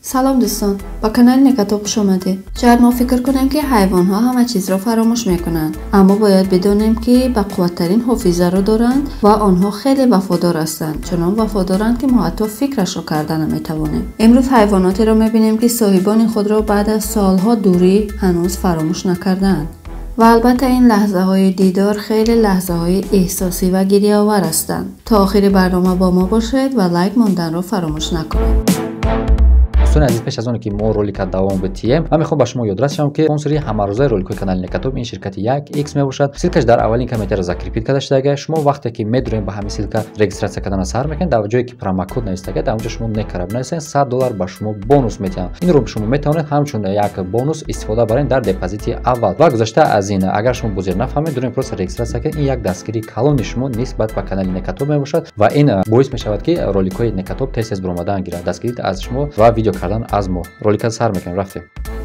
سلام دوستان، با کانال نکاتوب خوش آمدید. شاید ما فکر کنیم که حیوان ها همه چیز را فراموش میکنند، اما باید بدونیم که با قوتترین حافظه را دارند و آنها خیلی وفادار هستند، چنان وفادارند که ما حتی فکرش را کردن نمیتوانیم. امروز حیواناتی را میبینیم که صاحبان خود را بعد از سالها دوری هنوز فراموش نکردند. و البته این لحظه های دیدار خیلی لحظه های احساسی و گریه آور هستند. تا آخر برنامه با ما باشید و لایک موندن را فراموش نکنید. دوستان عزیز، پیش از اون که ما رولک دوام بتیم، من میخوام با شما یادآور شم که اسپانسری همروزه رولک کانال نکاتوب این شرکت 1x میباشد. سیلکش در اولین کامنت را ذکر پیدا کرده شده. شما وقتی که میدونید با همین سیلک رجیستراسیون کردن سر میکنید، در جایی که پرومو نوشته در اونجا شما نکراب نویسین $100 با شما بونوس میتونید. این رو شما میتونید همچون یک بونوس استفاده برین در دپوزیت اول. و گذشته از این اگر شما بزرگ نفهمید دورین پروسه رجیستراسیون این یک دستگیری کلان شما نسبت به کانال نکاتوب میباشد و این باعث میشود که رولک های نکاتوب تیز برآمدن گیرد. دستگیری از شما و ویدیو کردن از ما. رولک سر میکنیم رفتیم.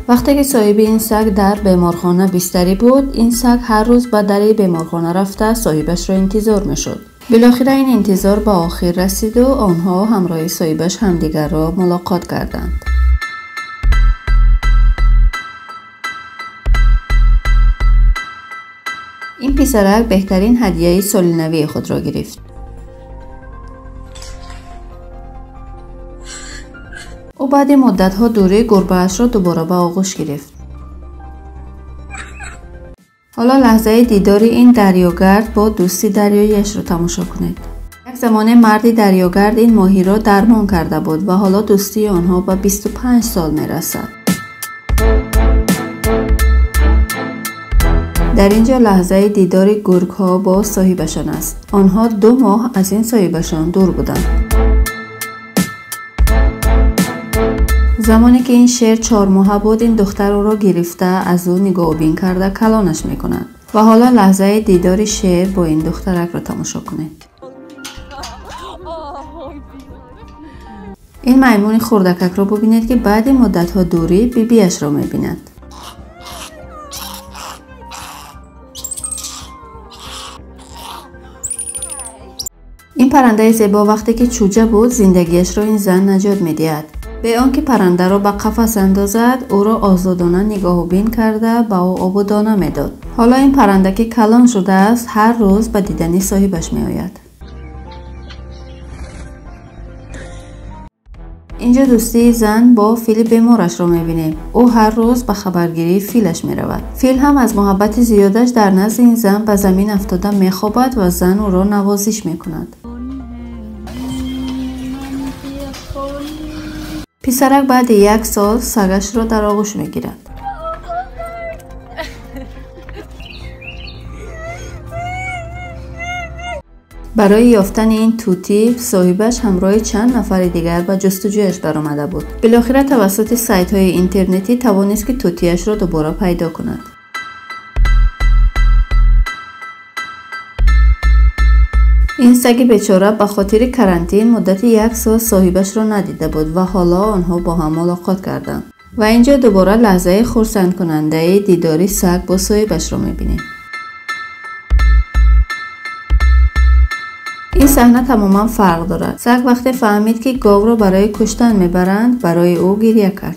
وقتی که صاحب این سگ در بیمارخانه بستری بود، این سگ هر روز به در بیمارخانه رفته صاحبش را انتظار میشد. بالاخره این انتظار به آخر رسید و آنها همراه صاحبش همدیگر را ملاقات کردند. این پسرک بهترین هدیه سالنوی خود را گرفت. او بعد مدت‌ها دوره گربه‌اش را دوباره به آغوش گرفت. حالا لحظه دیدار این دریاگرد با دوستی دریاییش را تماشا کنید. یک زمان مردی دریاگرد این ماهی را درمان کرده بود و حالا دوستی آنها به 25 سال میرسد. در اینجا لحظه دیدار گرگ‌ها با صاحبشان است. آنها 2 ماه از این صاحبشان دور بودند. زمانی که این شیر 4 ماه بود، این دختر او را گرفته از او نگاه بین کرده کلانش میکنند و حالا لحظه دیدار شیر با این دخترک را تماشا کنید. این میمون خردکک را ببینید که بعد مدت ها دوری بیبیش را میبیند. این پرنده زیبا وقتی که چوجه بود زندگیش را این زن نجات میدهد. به آنکه پرنده را به قفس اندازد، او را آزادانه نگاه و بین کرده به او آب و دانه میداد. حالا این پرنده که کلان شده است هر روز به دیدن صاحبش می آید. اینجا دوستی زن با فیل بیمارش را می بینیم. او هر روز به خبرگیری فیلش می رود. فیل هم از محبت زیادش در نزد این زن به زمین افتاده می خوابد و زن او را نوازش می کند. پسرک بعد 1 سال سگش را در آغوش می گیرد. برای یافتن این توتی صاحبش همراه چند نفر دیگر به جستجویش برآمده بود. بالاخره توسط سایت های اینترنتی توانست که توتیش را دوباره پیدا کند. این سگ بیچاره به خاطر کرانتین مدت 1 سال صاحبش را ندیده بود و حالا آنها با هم ملاقات کردند. و اینجا دوباره لحظه خرسند کننده دیداری سگ با صاحبش را میبینیم. این صحنه تماما فرق دارد. سگ وقتی فهمید که گاو را برای کشتن میبرند برای او گریه کرد.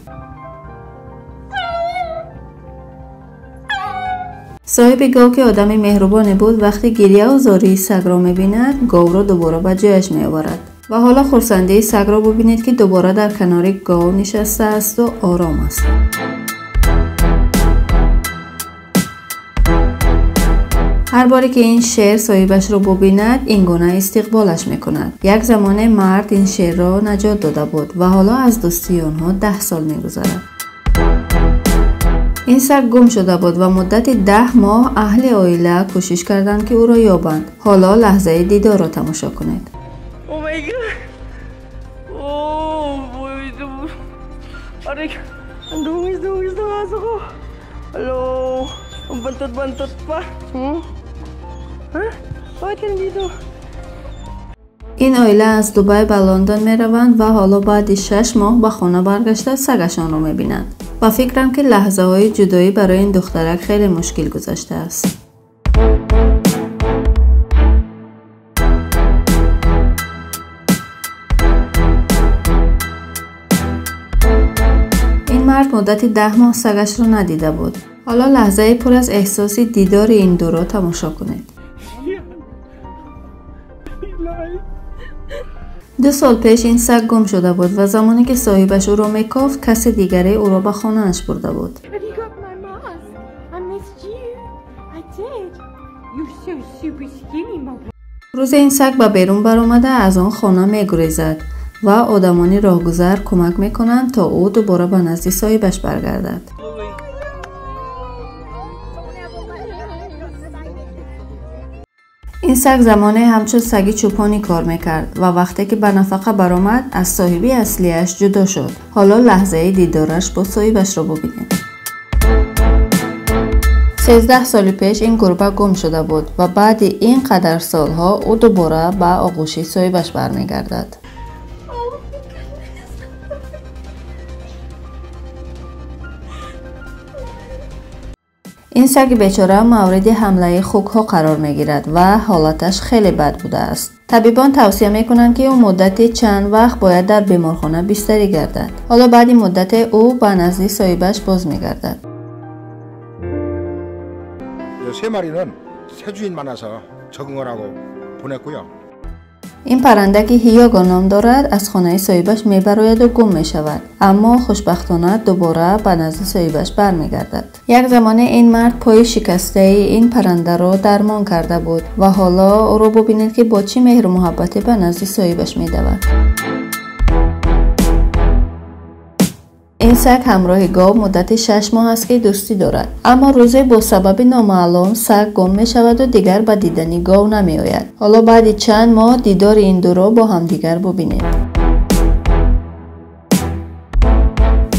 صاحب گاو که آدم مهربانی بود وقتی گریه و زاری سگ را میبیند گاو را دوباره به جایش میآورد. و حالا خرسندی سگ را ببینید که دوباره در کنار گاو نشسته است و آرام است. هر باری که این شیر صاحبش را ببیند این گونه استقبالش میکند. یک زمان مرد این شیر را نجات داده بود و حالا از دوستی آنها 10 سال میگذرد. این سگ گم شده بود و مدت 10 ماه اهل عائله کوشش کردند که او را یابند. حالا لحظه دیدار را تماشا کنید. این عائله از دبی به لندن می روند و حالا بعد 6 ماه به خانه برگشته سگشان را می بینند. و فکرم که لحظه های جدایی برای این دخترک خیلی مشکل گذشته است. مرد مدتی 10 ماه سگش را ندیده بود. حالا لحظه پر از احساسی دیدار این دو را تماشا کنید. 2 سال پیش این سگ گم شده بود و زمانی که صاحبش او را میکافت کسی دیگری او را به خانه‌اش برده بود. روز این سگ به بیرون برآمده از آن خانه میگریزد و آدمان راهگذر کمک میکنند تا او دوباره به نزد صاحبش برگردد. این سگ زمانی همچون سگی چوپانی کار میکرد و وقتی که به نفقه برآمد از صاحبی اصلیش جدا شد. حالا لحظه دیدارش با صاحبش را ببینید. 13 سال پیش این گربه گم شده بود و بعد این قدر سالها او دوباره به آغوش صاحبش برمیگردد. این سگ بیچاره مورد حمله خوک‌ها قرار میگیرد و حالتش خیلی بد بوده است. طبیبان توصیه میکنند که او مدتی چند وقت باید در بیمارخانه بستری گردد. حالا بعد این مدت او به نزد صاحبش باز میگردد. 세 마리는 새 주인 만나서 적응을 하고 보냈고요. این پرنده که هیاگو نام دارد از خانه صاحبش میبراید و گم میشود، اما خوشبختانه دوباره به نزد صاحبش برمیگردد. یک زمان این مرد پای شکسته این پرنده را درمان کرده بود و حالا او را ببینید که با چه مهر و محبتی به نزد صاحبش میدود. این سگ همراه گاو مدت 6 ماه است که دوستی دارد، اما روزی با سبب نامعلوم سگ گم می شود و دیگر به دیدن گاو نمی آید. حالا بعد چند ماه دیدار این دو را با هم دیگر ببینید.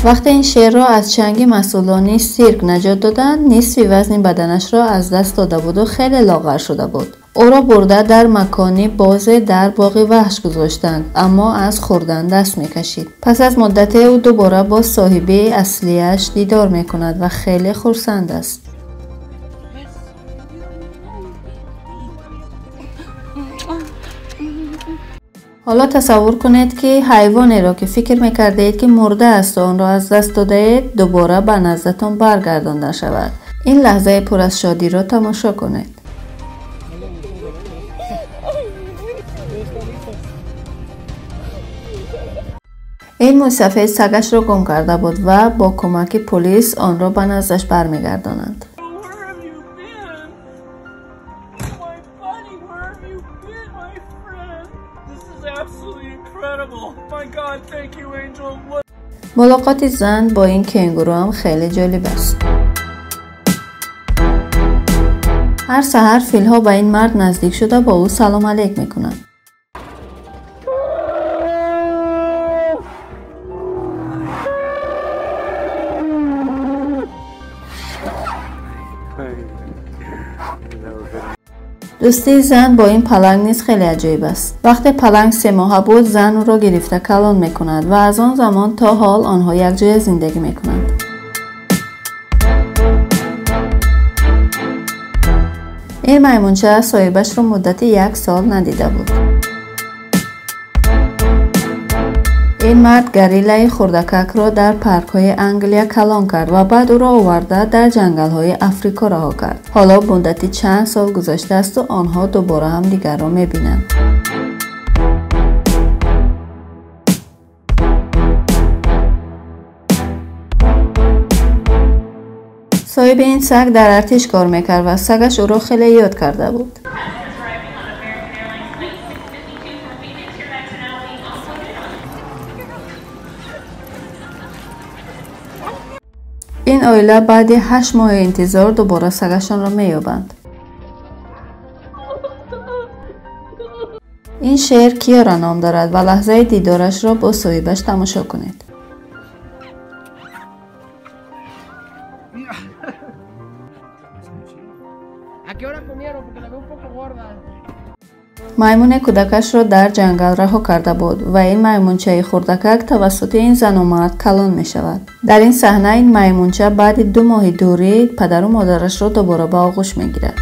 وقتی این شیر را از چنگ مسئولان سیرک نجات دادند، نصف وزن بدنش را از دست داده بود و خیلی لاغر شده بود. او را برده در مکانی باز در باغ وحش گذاشتند، اما از خوردن دست میکشید. پس از مدت او دوباره با صاحبه اصلیش دیدار میکند و خیلی خرسند است. حالا تصور کنید که حیوانی را که فکر میکردید که مرده است و آن را از دست داده اید دوباره به نزدتان برگردانده شود. این لحظه پر از شادی را تماشا کنید. این موی سفید سگش را گم کرده بود و با کمک پلیس آن را به نزدش برمیگردانند. ملاقات زن با این کنگورو هم خیلی جالب است. هر سحر فیل‌ها به این مرد نزدیک شده با او سلام علیک میکنند. دوستی زن با این پلنگ نیز خیلی عجیب است. وقتی پلنگ 3 ماهه بود زن او را گرفته کلان میکند و از آن زمان تا حال آنها یک جای زندگی میکنند. این میمونچه صاحبش را مدت 1 سال ندیده بود. این مرد گریله خردکک را در پارک های انگلیا کلان کرد و بعد او را آورده در جنگل های افریقا رها کرد. حالا مدتی چند سال گذشته است و آنها دوباره هم دیگر را میبینند. صاحب این سگ در ارتش کار میکرد و سگش او را خیلی یاد کرده بود. این عائله بعد 8 ماه انتظار دوباره سگشان را مییابند. این شیر کیارا نام دارد و لحظه دیدارش را با صاحبش تماشا کنید. میمون کودکش را در جنگل رها کرده بود و این میمونچه خردکک توسط این زن و مرد کلان می شود. در این صحنه این میمونچه بعد 2 ماه دوری پدر و مادرش را دوباره به آغوش می گیرد.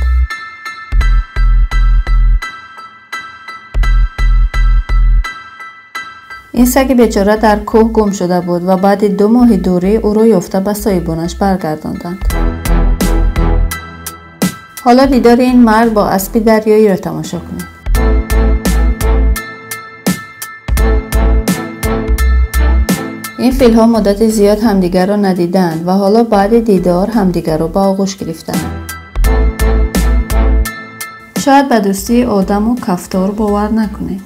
این سگ بیچاره در کوه گم شده بود و بعد 2 ماه دوری او را یافته به سایبانش برگرداندند. حالا دیدار این مرد با اسب دریایی را تماشا کنید. این فیل‌ها مدت زیاد همدیگر را ندیدند و حالا بعد دیدار همدیگر را به آغوش گرفتند. شاید به دوستی آدم و کفتار باور نکنید.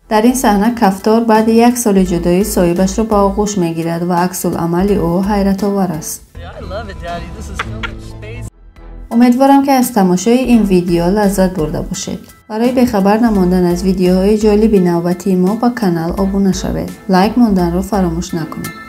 در این صحنه کفتار بعد 1 سال جدایی صاحبش را به آغوش میگیرد و عکس العمل او حیرت آور است. امیدوارم که از تماشای این ویدیو لذت برده باشید. برای بخبر نماندن از ویدیوهای جالب نوبتی ما با کانال ابونه شوید. لایک موندن را فراموش نکنید.